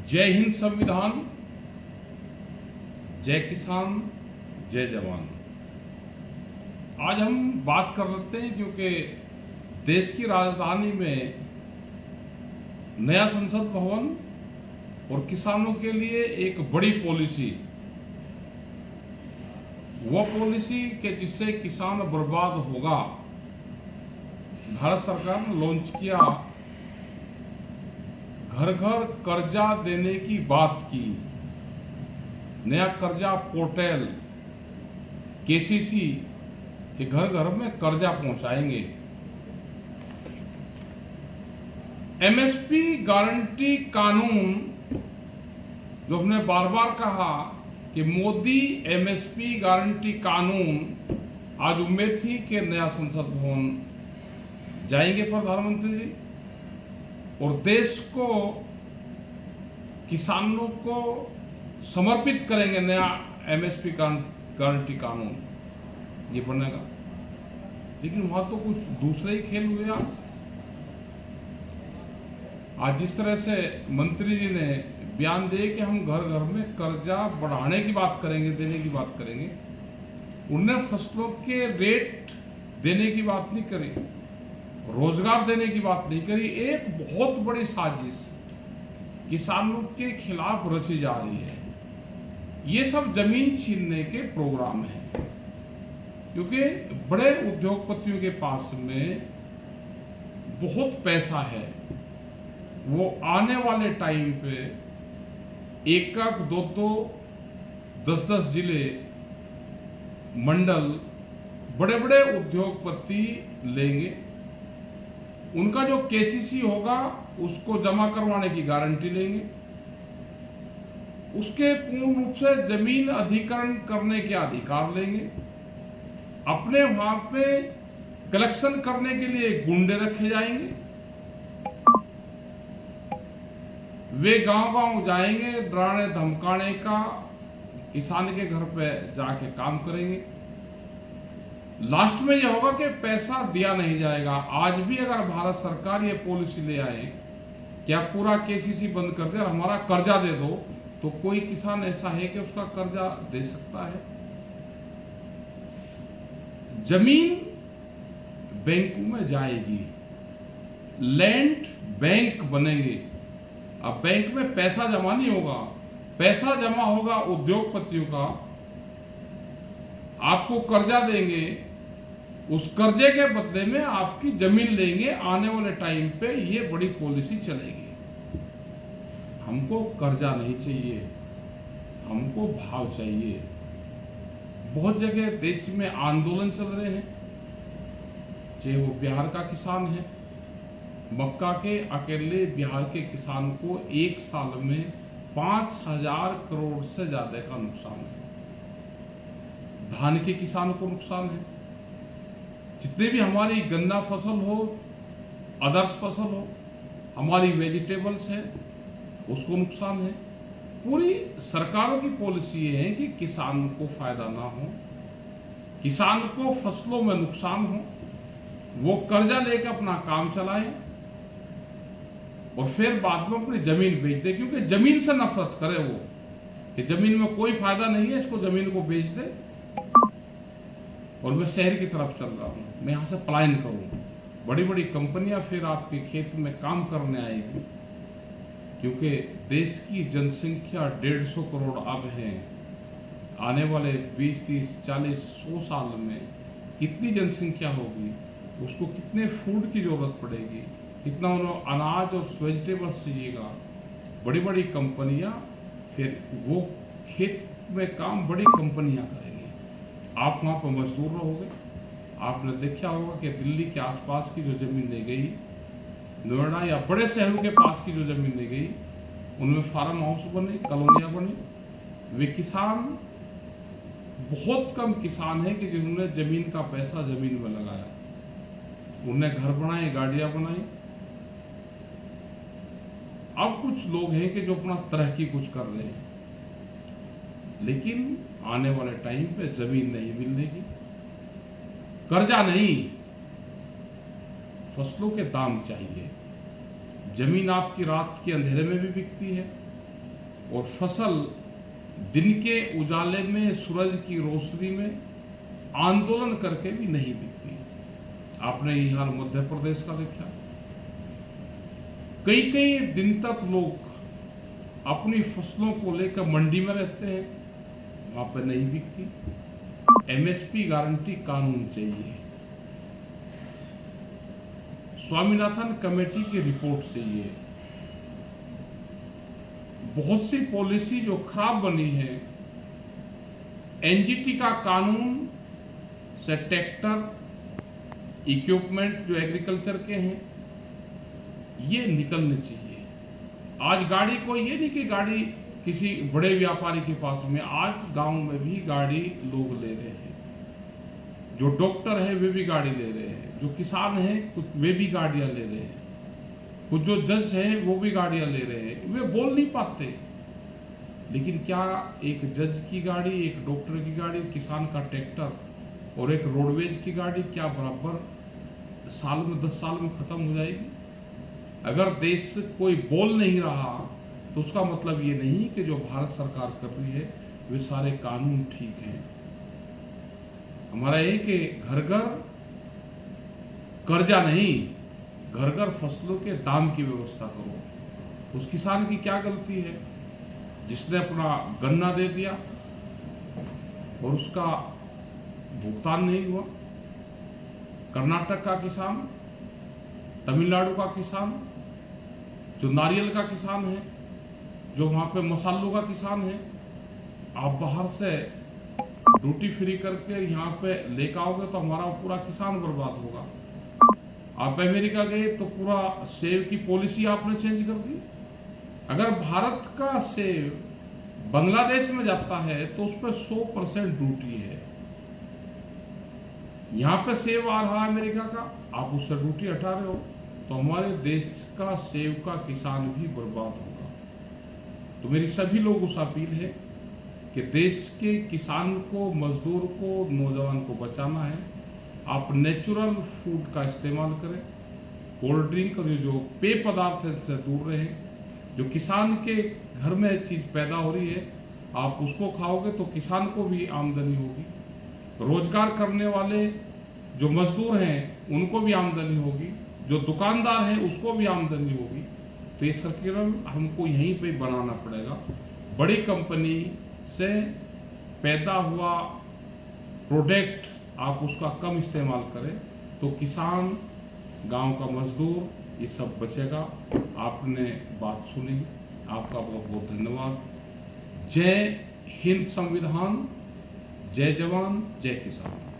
जय हिंद संविधान, जय किसान, जय जवान। आज हम बात कर लेते हैं क्योंकि देश की राजधानी में नया संसद भवन और किसानों के लिए एक बड़ी पॉलिसी, वो पॉलिसी के जिससे किसान बर्बाद होगा, भारत सरकार ने लॉन्च किया। घर घर कर्जा देने की बात की, नया कर्जा पोर्टल केसीसी के घर घर में कर्जा पहुंचाएंगे। एमएसपी गारंटी कानून, जो हमने बार बार कहा कि मोदी एमएसपी गारंटी कानून, आज उम्मीद थी कि नया संसद भवन जाएंगे प्रधानमंत्री जी और देश को, किसानों को समर्पित करेंगे। नया एमएसपी गारंटी कानून ये बनेगा, लेकिन वहां तो कुछ दूसरे ही खेल हुए। आज जिस तरह से मंत्री जी ने बयान दिए कि हम घर घर में कर्जा बढ़ाने की बात करेंगे, देने की बात करेंगे, उन्होंने फसलों के रेट देने की बात नहीं करी, रोजगार देने की बात नहीं करी। एक बहुत बड़ी साजिश किसानों के खिलाफ रची जा रही है। ये सब जमीन छीनने के प्रोग्राम है, क्योंकि बड़े उद्योगपतियों के पास में बहुत पैसा है। वो आने वाले टाइम पे एक दो 10 जिले, मंडल, बड़े बड़े उद्योगपति लेंगे। उनका जो केसीसी होगा उसको जमा करवाने की गारंटी लेंगे, उसके पूर्ण रूप से जमीन अधिग्रहण करने के अधिकार लेंगे। अपने वहां पे कलेक्शन करने के लिए गुंडे रखे जाएंगे। वे गांव-गांव जाएंगे, डराने धमकाने का, किसान के घर पे जाके काम करेंगे। लास्ट में यह होगा कि पैसा दिया नहीं जाएगा। आज भी अगर भारत सरकार ये पॉलिसी ले आए कि आप पूरा केसीसी बंद कर दे और हमारा कर्जा दे दो, तो कोई किसान ऐसा है कि उसका कर्जा दे सकता है? जमीन बैंकों में जाएगी, लैंड बैंक बनेंगे। अब बैंक में पैसा जमा नहीं होगा, पैसा जमा होगा उद्योगपतियों का। आपको कर्जा देंगे, उस कर्जे के बदले में आपकी जमीन लेंगे। आने वाले टाइम पे ये बड़ी पॉलिसी चलेगी। हमको कर्जा नहीं चाहिए, हमको भाव चाहिए। बहुत जगह देश में आंदोलन चल रहे हैं, चाहे वो बिहार का किसान है। मक्का के अकेले बिहार के किसान को एक साल में 5,000 करोड़ से ज्यादा का नुकसान है। धान के किसान को नुकसान है। जितने भी हमारी गन्ना फसल हो, अदर्स फसल हो, हमारी वेजिटेबल्स है, उसको नुकसान है। पूरी सरकारों की पॉलिसी ये है कि किसान को फायदा ना हो, किसान को फसलों में नुकसान हो, वो कर्जा लेकर अपना काम चलाए और फिर बाद में अपनी जमीन बेच दे। क्योंकि जमीन से नफरत करे वो, कि जमीन में कोई फायदा नहीं है, इसको जमीन को बेच दे और मैं शहर की तरफ चल रहा हूं, मैं यहां से पलायन करूं। बड़ी बड़ी कंपनियां फिर आपके खेत में काम करने आएगी, क्योंकि देश की जनसंख्या 150 करोड़ अब है। आने वाले 20, 30, 40, 100 साल में कितनी जनसंख्या होगी, उसको कितने फूड की जरूरत पड़ेगी, कितना उन्हें अनाज और वेजिटेबल्स चाहिएगा। बड़ी बड़ी कंपनियां फिर वो खेत में काम बड़ी कंपनियां करेंगी। आप वहां पर मजदूर रहोगे। आपने देखा होगा कि दिल्ली के आसपास की जो जमीन ली गई, नोएडा या बड़े शहरों के पास की जो जमीन ली गई, उनमें फार्म हाउस बने, कॉलोनियां बनी। वे किसान, बहुत कम किसान हैं कि जिन्होंने जमीन का पैसा जमीन में लगाया। उन्होंने घर बनाए, गाड़ियां बनाई। अब कुछ लोग हैं कि जो अपना तरक्की कुछ कर रहे हैं, लेकिन आने वाले टाइम पे जमीन नहीं मिलेगी, कर्जा नहीं, फसलों के दाम चाहिए। जमीन आपकी रात के अंधेरे में भी बिकती है, और फसल दिन के उजाले में, सूरज की रोशनी में आंदोलन करके भी नहीं बिकती। आपने ये हाल मध्य प्रदेश का देखा, कई कई दिन तक लोग अपनी फसलों को लेकर मंडी में रहते हैं, वहां पर नहीं बिकती। एमएसपी गारंटी कानून चाहिए, स्वामीनाथन कमेटी की रिपोर्ट चाहिए। बहुत सी पॉलिसी जो खराब बनी है, एनजीटी का कानून से ट्रैक्टर इक्विपमेंट जो एग्रीकल्चर के हैं ये निकलने चाहिए। आज गाड़ी को ये नहीं कि गाड़ी किसी बड़े व्यापारी के पास में, आज गांव में भी गाड़ी लोग ले रहे हैं। जो डॉक्टर है वे भी गाड़ी ले रहे हैं, जो किसान हैं कुछ वे भी गाड़ियां ले रहे हैं, कुछ जो जज हैं वो भी गाड़ियां ले रहे हैं। वे बोल नहीं पाते, लेकिन क्या एक जज की गाड़ी, एक डॉक्टर की गाड़ी, किसान का ट्रैक्टर और एक रोडवेज की गाड़ी क्या बराबर साल में 10 साल में खत्म हो जाएगी? अगर देश कोई बोल नहीं रहा तो उसका मतलब ये नहीं कि जो भारत सरकार कर रही है वे सारे कानून ठीक हैं। हमारा ये कि घर घर कर्जा नहीं, घर घर फसलों के दाम की व्यवस्था करो। उस किसान की क्या गलती है जिसने अपना गन्ना दे दिया और उसका भुगतान नहीं हुआ? कर्नाटक का किसान, तमिलनाडु का किसान, जो नारियल का किसान है, जो वहां पे मसालों का किसान है, आप बाहर से ड्यूटी फ्री करके यहाँ पे लेकर आओगे तो हमारा पूरा किसान बर्बाद होगा। आप अमेरिका गए तो पूरा सेब की पॉलिसी आपने चेंज कर दी। अगर भारत का सेब बांग्लादेश में जाता है तो उस पर 100% ड्यूटी है। यहाँ पे सेब आ रहा है अमेरिका का, आप उससे ड्यूटी हटा रहे हो, तो हमारे देश का सेब का किसान भी बर्बाद होगा। तो मेरी सभी लोगों से अपील है कि देश के किसान को, मजदूर को, नौजवान को बचाना है। आप नेचुरल फूड का इस्तेमाल करें, कोल्ड ड्रिंक और जो पेय पदार्थ है से दूर रहें। जो किसान के घर में चीज पैदा हो रही है आप उसको खाओगे तो किसान को भी आमदनी होगी, रोजगार करने वाले जो मजदूर हैं उनको भी आमदनी होगी, जो दुकानदार है उसको भी आमदनी होगी। तो ये सर्किल हमको यहीं पे बनाना पड़ेगा। बड़ी कंपनी से पैदा हुआ प्रोडक्ट आप उसका कम इस्तेमाल करें तो किसान, गांव का मजदूर, ये सब बचेगा। आपने बात सुनी, आपका बहुत बहुत धन्यवाद। जय हिंद संविधान, जय जवान, जय किसान।